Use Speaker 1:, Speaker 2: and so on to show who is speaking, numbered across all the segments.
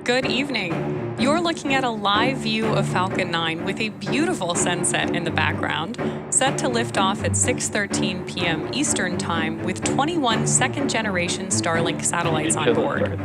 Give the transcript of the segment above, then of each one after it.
Speaker 1: Good evening. You're looking at a live view of Falcon 9 with a beautiful sunset in the background, set to lift off at 6:13 p.m. Eastern Time with 21 second-generation Starlink satellites on board.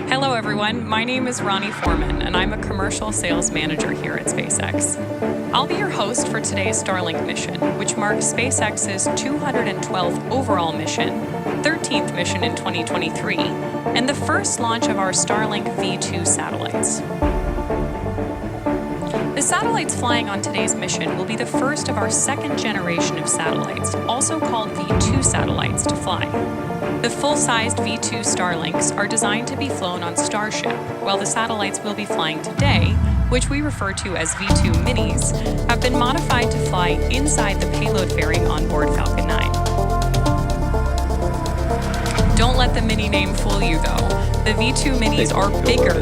Speaker 1: Hello everyone, my name is Ronnie Foreman, and I'm a commercial sales manager here at SpaceX. I'll be your host for today's Starlink mission, which marks SpaceX's 212th overall mission, 13th mission in 2023, and the first launch of our Starlink V2 satellites. The satellites flying on today's mission will be the first of our second generation of satellites, also called V2 satellites, to fly. The full-sized V2 Starlinks are designed to be flown on Starship, while the satellites we'll be flying today, which we refer to as V2 Minis, have been modified to fly inside the payload fairing on board Falcon 9. Don't let the Mini name fool you, though. The V2 Minis are bigger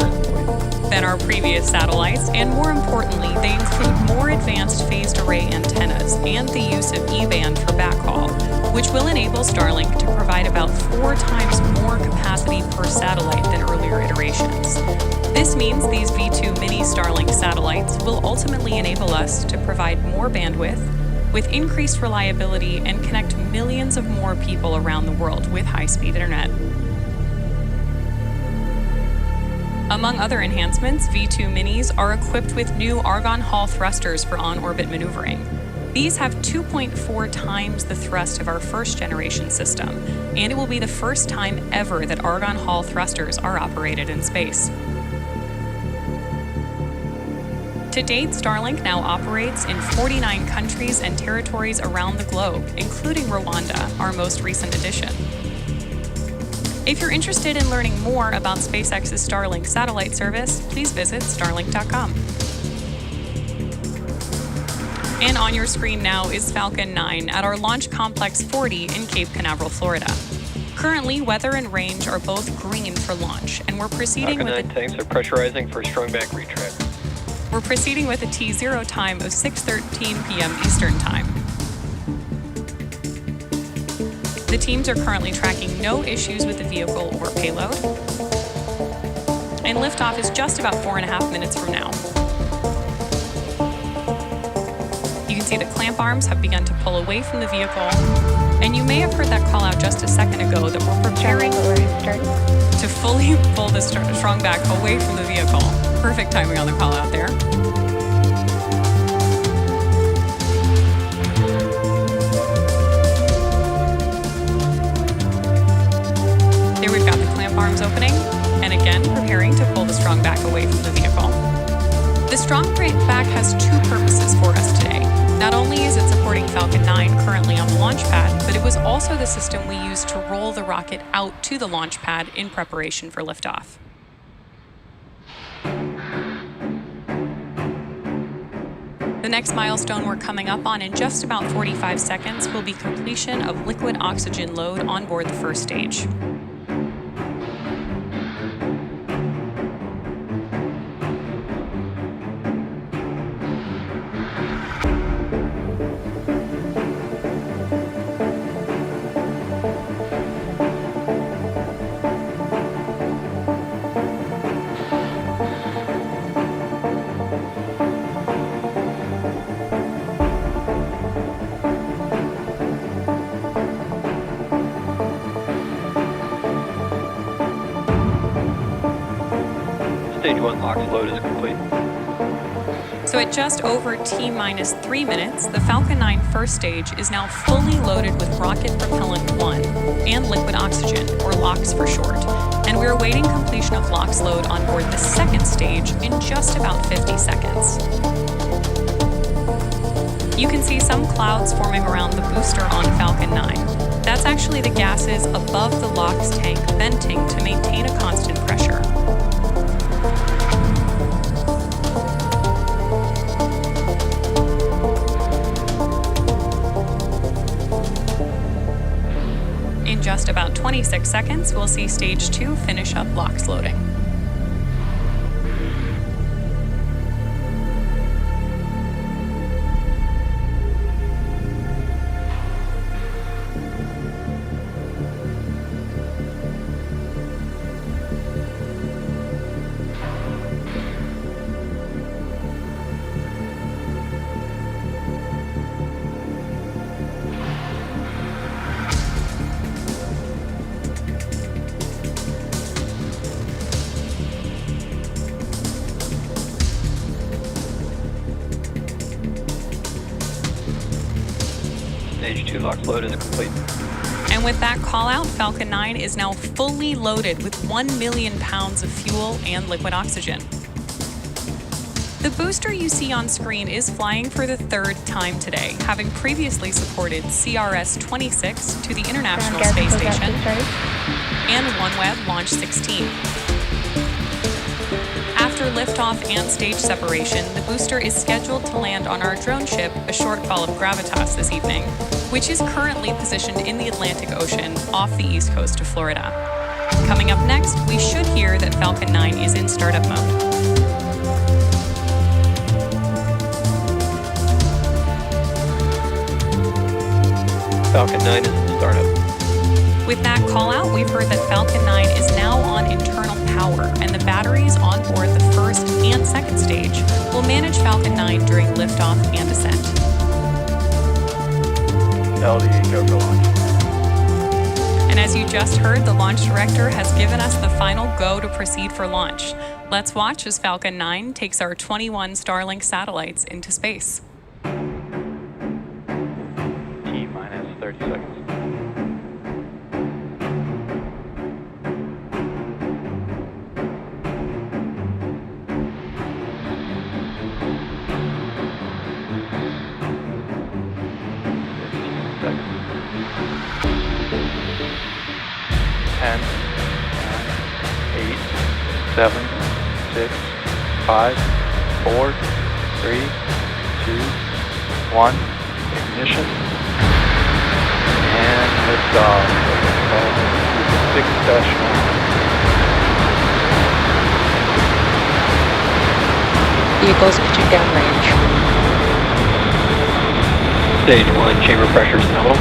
Speaker 1: than our previous satellites, and more importantly, they include more advanced phased array antennas and the use of E-band for backhaul, which will enable Starlink to provide about 4 times more capacity per satellite than earlier iterations. This means these V2 Mini Starlink satellites will ultimately enable us to provide more bandwidth with increased reliability and connect millions of more people around the world with high-speed internet. Among other enhancements, V2 Minis are equipped with new argon Hall thrusters for on-orbit maneuvering. These have 2.4 times the thrust of our first-generation system, and it will be the first time ever that argon Hall thrusters are operated in space. To date, Starlink now operates in 49 countries and territories around the globe, including Rwanda, our most recent addition. If you're interested in learning more about SpaceX's Starlink satellite service, please visit starlink.com. And on your screen now is Falcon 9 at our Launch Complex 40 in Cape Canaveral, Florida. Currently, weather and range are both green for launch, and we're proceeding
Speaker 2: Falcon 9 tanks are pressurizing for strong back retract.
Speaker 1: We're proceeding with a T0 time of 6:13 p.m. Eastern Time. The teams are currently tracking no issues with the vehicle or payload, and liftoff is just about 4.5 minutes from now. You can see the clamp arms have begun to pull away from the vehicle, and you may have heard that call out just a second ago that we're preparing to fully pull the strong back away from the vehicle. Perfect timing on the call out there. There we've got the clamp arms opening, and again preparing to pull the strong back away from the vehicle. The strong back has 2 purposes for us today. Not only is it supporting Falcon 9 currently on the launch pad, but it was also the system we used to roll the rocket out to the launch pad in preparation for liftoff. The next milestone we're coming up on in just about 45 seconds will be completion of liquid oxygen load on board the first stage.
Speaker 2: Stage 1 LOX load is complete.
Speaker 1: So at just over T-minus 3 minutes, the Falcon 9 first stage is now fully loaded with Rocket Propellant 1 and liquid oxygen, or LOX for short, and we're awaiting completion of LOX load on board the second stage in just about 50 seconds. You can see some clouds forming around the booster on Falcon 9. That's actually the gases above the LOX tank venting to maintain a constant pressure. In just about 26 seconds, we'll see Stage 2 finish up LOX loading.
Speaker 2: 2 LOX load is complete.
Speaker 1: And with that call out, Falcon 9 is now fully loaded with 1 million pounds of fuel and liquid oxygen. The booster you see on screen is flying for the 3rd time today, having previously supported CRS-26 to the International Space Station and OneWeb Launch 16. After liftoff and stage separation, the booster is scheduled to land on our drone ship, A Shortfall of Gravitas, this evening, which is currently positioned in the Atlantic Ocean off the east coast of Florida. Coming up next, we should hear that Falcon 9 is in startup mode.
Speaker 2: Falcon 9 is in startup.
Speaker 1: With that call out, we've heard that Falcon 9 is now on internal power, and the batteries on board the 1st and 2nd stage will manage Falcon 9 during liftoff and descent.
Speaker 2: LD, go for launch.
Speaker 1: And as you just heard, the launch director has given us the final go to proceed for launch. Let's watch as Falcon 9 takes our 21 Starlink satellites into space.
Speaker 2: T-minus 30 seconds. Ten, 9, 8, 7, 6, 5, 4, 3, 2, 1. Ignition. And liftoff. 6-1.
Speaker 3: Vehicles pitching downrange.
Speaker 2: Stage 1, chamber pressures nominal.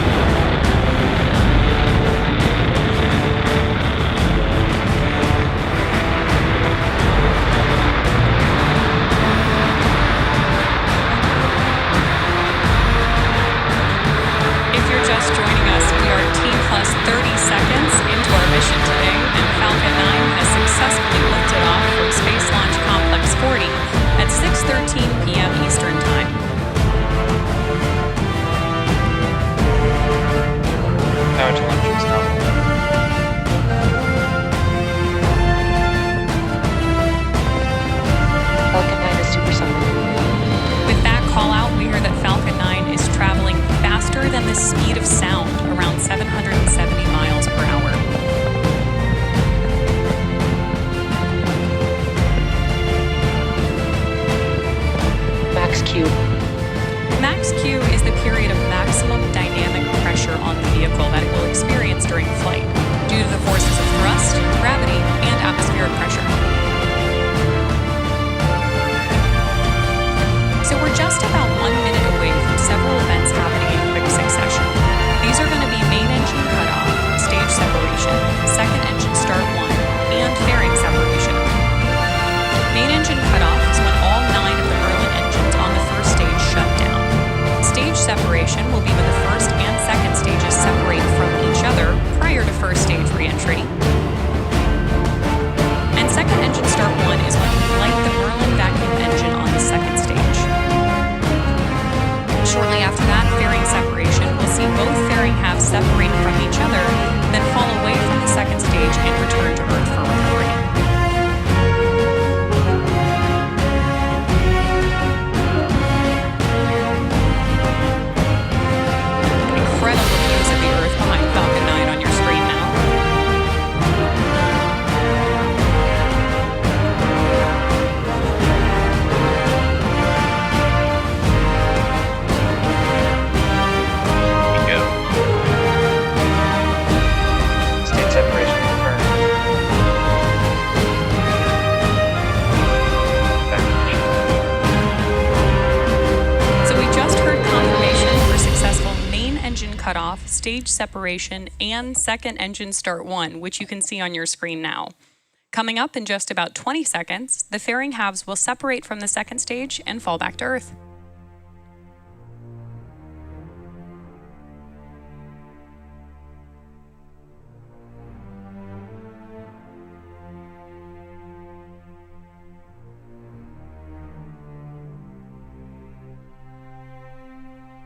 Speaker 1: Just joining us, we are T+30 seconds into our mission today, and Falcon 9 has successfully lifted off from Space Launch Complex 40 at 6:13 p.m. Eastern Time.
Speaker 2: Power to launch is nominal.
Speaker 3: Falcon 9 is supersonic.
Speaker 1: With that call out, we hear that Falcon 9 is traveling faster than the speed of sound, around 770 miles per hour.
Speaker 3: Max Q.
Speaker 1: Max Q is the period of maximum dynamic pressure on the vehicle that it will experience during flight, due to the forces of thrust, gravity, and atmospheric pressure. So we're just about 1 minute away from several events happening in quick succession. These are going to be main engine cutoff, stage separation, 2nd engine start 1, and fairing separation. Main engine cutoff is when all 9 of the Merlin engines on the 1st stage shut down. Stage separation will be when the 1st and 2nd stages separate from each other prior to 1st stage re-entry. And 2nd engine start 1 is when we light the Merlin vacuum engine on the 2nd stage. Shortly after that, fairing separation, we'll see both fairing halves separate from each other, then fall away from the 2nd stage and return to Earth for recovery. Incredible views of the Earth behind Falcon 9 on your screen now.
Speaker 2: State separation confirmed.
Speaker 1: So we just heard confirmation for successful main engine cutoff, stage separation, and 2nd engine start 1, which you can see on your screen now. Coming up in just about 20 seconds, the fairing halves will separate from the 2nd stage and fall back to Earth.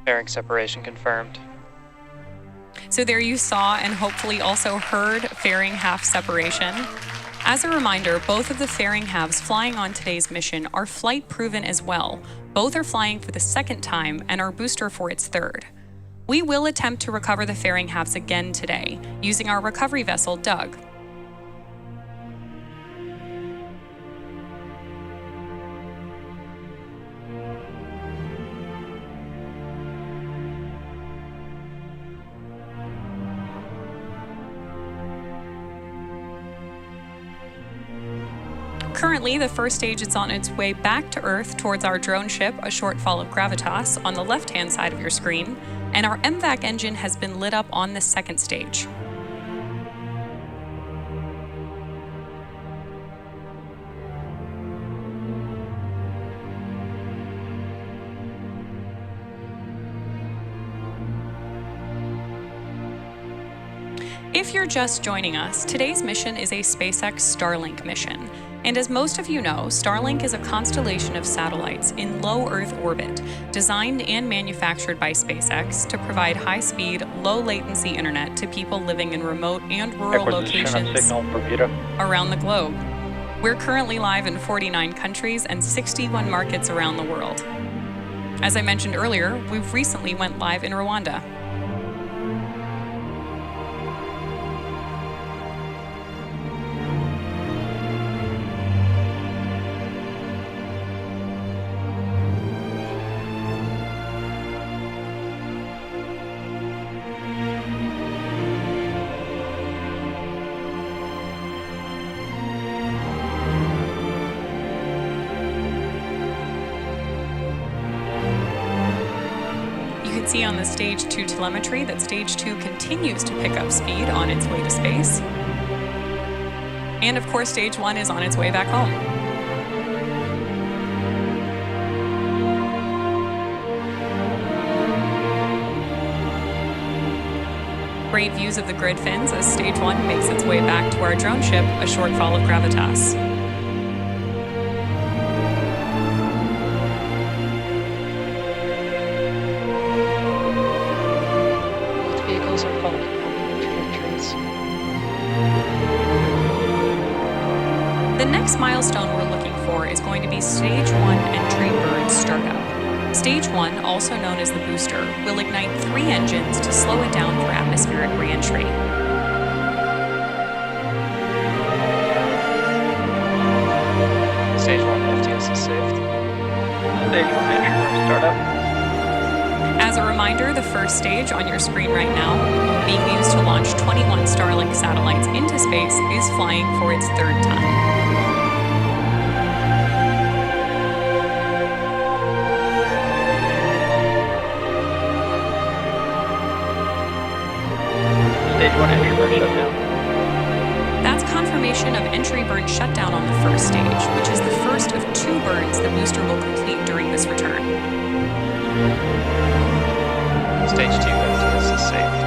Speaker 4: Fairing separation confirmed.
Speaker 1: So there you saw and hopefully also heard fairing half separation. As a reminder, both of the fairing halves flying on today's mission are flight proven as well. Both are flying for the second time and our booster for its third. We will attempt to recover the fairing halves again today, using our recovery vessel, Doug. Currently, the first stage is on its way back to Earth towards our drone ship, A Shortfall of Gravitas, on the left-hand side of your screen, and our MVAC engine has been lit up on the second stage. If you're just joining us, today's mission is a SpaceX Starlink mission. And as most of you know, Starlink is a constellation of satellites in low Earth orbit, designed and manufactured by SpaceX to provide high-speed, low-latency internet to people living in remote and rural locations around the globe. We're currently live in 49 countries and 61 markets around the world. As I mentioned earlier, we've recently went live in Rwanda. See on the Stage 2 telemetry that Stage 2 continues to pick up speed on its way to space. And of course, Stage 1 is on its way back home. Great views of the grid fins as Stage 1 makes its way back to our drone ship, A Shortfall of Gravitas. The next milestone we're looking for is going to be Stage 1 entry burn startup. Stage 1, also known as the booster, will ignite 3 engines to slow it down for atmospheric re-entry.
Speaker 2: Stage 1 FTS is saved. Stage 1 entry burn startup.
Speaker 1: As a reminder, the first stage on your screen right now, being used to launch 21 Starlink satellites into space, is flying for its third time.
Speaker 2: Stage 1 entry burn shutdown.
Speaker 1: That's confirmation of entry burn shutdown on the first stage, which is the first of 2 burns the booster will complete during this return.
Speaker 2: Stage 2 FTS is saved.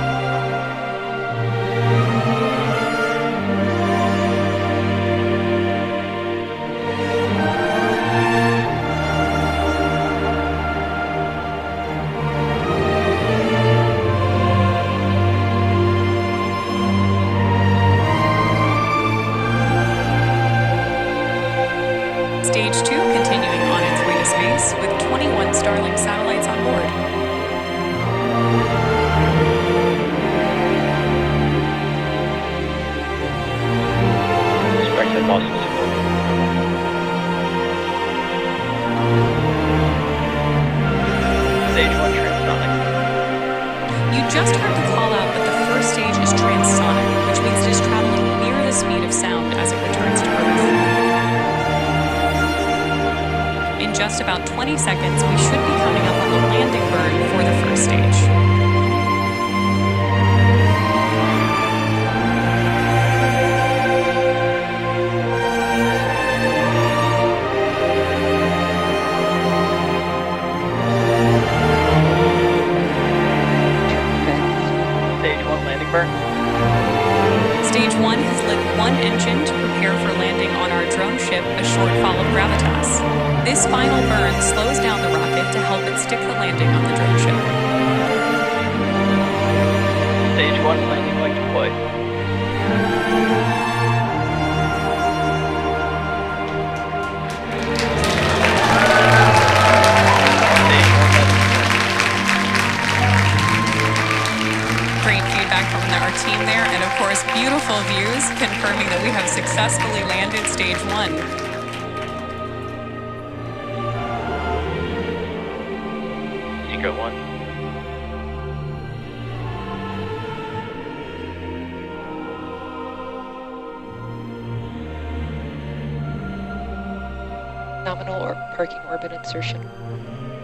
Speaker 1: Stage 2 continuing on its way to space with 21 Starlink satellites on board.
Speaker 2: Expected losses. Stage 1 transonic.
Speaker 1: You just heard the call out that the first stage is transonic, which means it is traveling near the speed of sound as it returns to Earth. In just about 20 seconds, we should be coming up on the landing burn for the first stage.
Speaker 2: Stage 1 landing burn.
Speaker 1: Stage 1 has lit 1 engine to prepare for landing on our drone ship, A Shortfall of Gravitas. This final burn slows down the rocket to help it stick the landing on the drone ship.
Speaker 2: Stage 1 Stage 1 landing like deployed.
Speaker 1: Great feedback from our team there, and of course, beautiful views confirming that we have successfully landed Stage 1.
Speaker 2: Eco 1.
Speaker 3: Nominal or parking orbit insertion.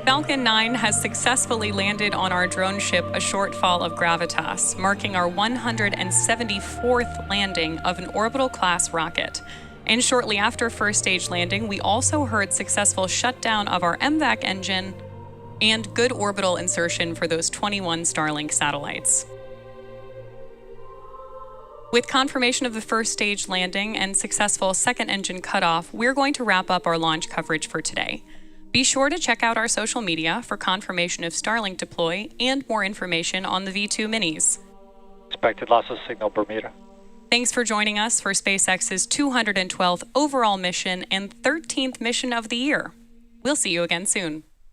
Speaker 1: Falcon 9 has successfully landed on our drone ship A Shortfall of Gravitas, marking our 174th landing of an orbital-class rocket. And shortly after first stage landing, we also heard successful shutdown of our MVAC engine and good orbital insertion for those 21 Starlink satellites. With confirmation of the first stage landing and successful second engine cutoff, we're going to wrap up our launch coverage for today. Be sure to check out our social media for confirmation of Starlink deploy and more information on the V2 minis.
Speaker 4: Expected loss of signal, Bermuda.
Speaker 1: Thanks for joining us for SpaceX's 212th overall mission and 13th mission of the year. We'll see you again soon.